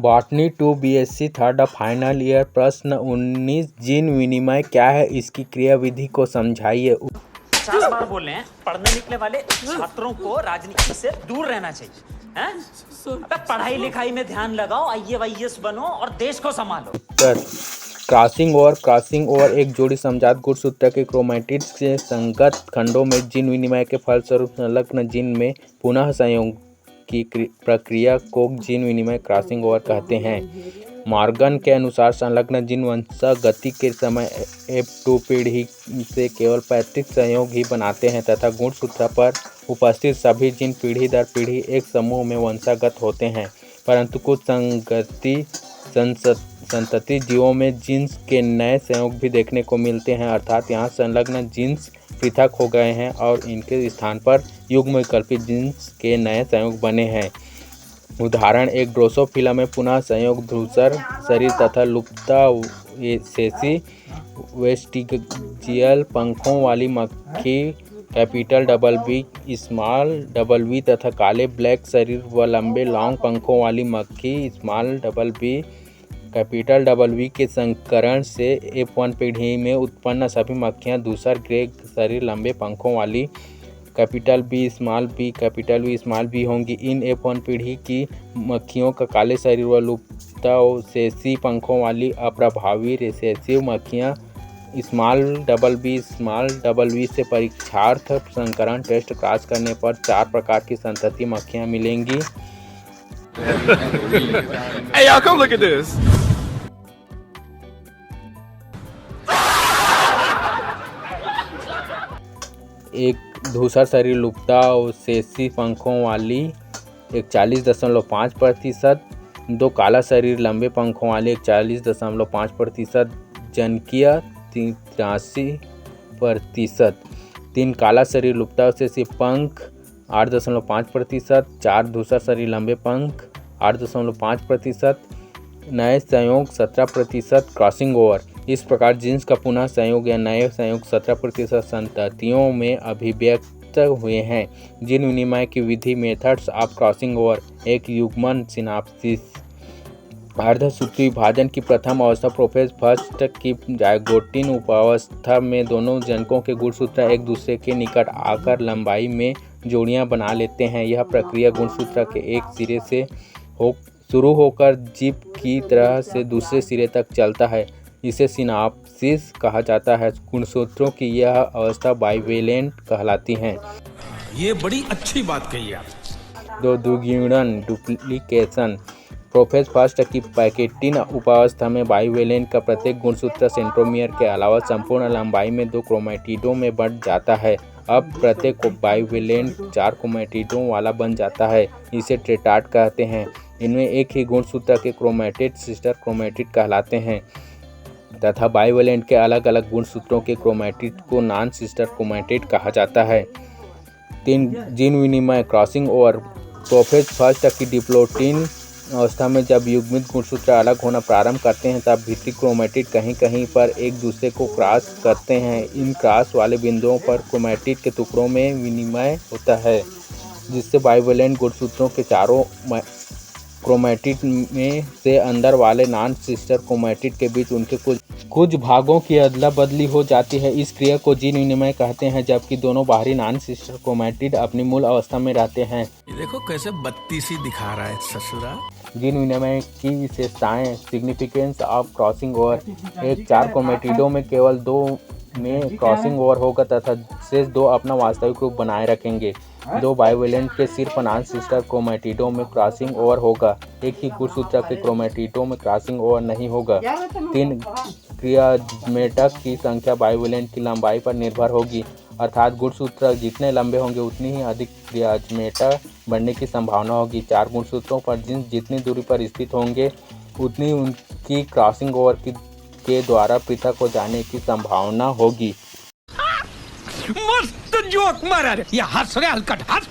Botany 2 BSc third final year. प्रश्न 19, gene विनिमय क्या है, इसकी क्रियाविधि को समझाइए। 50 बार बोल रहे हैं, पढ़ने निकले वाले छात्रों को राजनीति से दूर रहना चाहिए हैं? अबे पढ़ाई लिखाई में ध्यान लगाओ, आईएएस बनो और देश को संभालो। उत्तर, क्रॉसिंग ओवर। क्रॉसिंग ओवर एक जोड़ी समजात गुणसूत्र के क्रोमैटिड से संगत खंडों में जीन विनिमय के फलस्वरूप संलग्न जीन में पुनः संयोग की प्रक्रिया को जीन विनिमय क्रॉसिंग ओवर कहते हैं। मॉर्गन के अनुसार संलग्न जीन वंशागति के समय F2 पीढ़ी से केवल पैतृक संयोग ही बनाते हैं तथा गुणसूत्र पर उपस्थित सभी जीन पीढ़ी दर पीढ़ी एक समूह में वंशागत होते हैं, परंतु कुछ संतति जीवों में जीन्स के नए संयोग भी देखने को मिलते हैं, अर्थात यहाँ संलग्न जीन्स पृथक हो गए हैं और इनके स्थान पर युग्मविकल्पी जीन्स के नए संयोग बने हैं। उदाहरण, एक ड्रोसोफिला में पुनः संयोग धूसर शरीर तथा लुप्ता सेसी वेस्टिजियल पंखों वाली मक्खी capital double B, small double B तथा काले ब्लैक शरीर व लंबे लॉन्ग पंखों वाली मक्खी small double B capital double B के संकरण से F1 पीढ़ी में उत्पन्न सभी मक्खियां धूसर ग्रे शरीर लंबे पंखों वाली कैपिटल बी स्मॉल बी होंगी। इन F1 पीढ़ी की मक्खियों का काले शरीर व लुप्ता सेसी पंखों वाली अप्रभावी रिसेसिव मक्खियां स्मॉल डबल बी से परीक्षार्थ संकरण टेस्ट क्रॉस करने पर 4 प्रकार की संतति मक्खियां मिलेंगी। Hey, y'all, come look at this. एक धूसर शरीर लुप्ता और सेसी पंखों वाली 41.5%, 2 काला शरीर लंबे पंखों वाली 41.5%, जनकीय 83%, 3 काला शरीर लुप्ता और सेसी पंख 8.5%, 4 धूसर शरीर लंबे पंख 8.5%, नए संयोग 17%। क्रॉसिंग ओवर इस प्रकार जीन्स का पुनः संयोग या नए संयोग 17% संततियों में अभिव्यक्त हुए हैं। जीन विनिमय की विधि मेथड्स ऑफ क्रॉसिंग ओवर, एक युग्मन सिनाप्सिस, अर्धसूत्री विभाजन की प्रथम अवस्था प्रोफेज फर्स्ट की जायगोटिन उपावस्था में दोनों जनकों के गुणसूत्र एक दूसरे के निकट आकर लंबाई में जोड़ियां बना लेते हैं। यह प्रक्रिया गुणसूत्र के एक सिरे से शुरू होकर जिप की तरह से दूसरे सिरे तक चलता है, इसे सिनाप्सिस कहा जाता है। गुणसूत्रों की यह अवस्था बाइवेलेंट कहलाती है। ये बड़ी अच्छी बात कही आप। द्विगुणन डुप्लीकेशन, प्रोफेज फर्स्ट की पैकेटिन उपावस्था में बाइवेलेंट का प्रत्येक गुणसूत्र सेंट्रोमियर के अलावा संपूर्ण लंबाई में 2 क्रोमैटिडों में बंट जाता है। अब प्रत्येक बाइवेलेंट 4 क्रोमैटिडों वाला बन जाता है, इसे टेट्राड कहते हैं। इनमें एक ही गुणसूत्र के क्रोमैटिड सिस्टर क्रोमैटिड कहलाते हैं तथा बाइवेलेंट के अलग अलग गुणसूत्रों के क्रोमैटिड को नॉन सिस्टर क्रोमैटिड कहा जाता है। 3 जीन विनिमय क्रॉसिंग ओवर, प्रोफेज फर्स्ट की डिप्लोटिन अवस्था में जब युग्मित गुणसूत्र अलग होना प्रारंभ करते हैं तब भीतरी क्रोमैटिड कहीं कहीं पर एक दूसरे को क्रॉस करते हैं। इन क्रॉस वाले बिंदुओं पर क्रोमैटिड के टुकड़ों में विनिमय होता है, जिससे बाइवेलेंट गुणसूत्रों के चारों क्रोमैटिड में से अंदर वाले नॉन सिस्टर क्रोमैटिड के बीच उनके कुछ भागों की अदला बदली हो जाती है। इस क्रिया को जीन विनिमय कहते हैं, जबकि दोनों बाहरी नॉन सिस्टर क्रोमैटिड अपनी मूल अवस्था में रहते हैं। ये देखो कैसे बत्तीसी दिखा रहा है ससुरा। जीन विनिमय की विशेषताएं, सिग्निफिकेंस ऑफ क्रॉसिंग ओवर, एक 4 क्रोमैटिडों में केवल 2 में क्रॉसिंग ओवर होगा तथा शेष 2 अपना वास्तविक रूप बनाए रखेंगे। 2 बाइवेलेंट के सिर्फ नॉन सिस्टर क्रोमैटिडों में क्रॉसिंग ओवर होगा, एक ही गुणसूत्र के क्रोमैटिडों में क्रॉसिंग ओवर नहीं होगा। 3 क्रियाजमेटक की संख्या बाइवेलेंट की लंबाई पर निर्भर होगी, अर्थात गुणसूत्र जितने लंबे होंगे उतनी ही अधिक क्रियाजमेटक बनने की संभावना होगी। 4 गुणसूत्रों पर जीन्स जितनी दूरी पर स्थित होंगे उतनी उनकी क्रॉसिंग ओवर के द्वारा पृथक हो जाने की संभावना होगी। मस्त जोक मारा रे, ये हंस रहे हलकट हंस।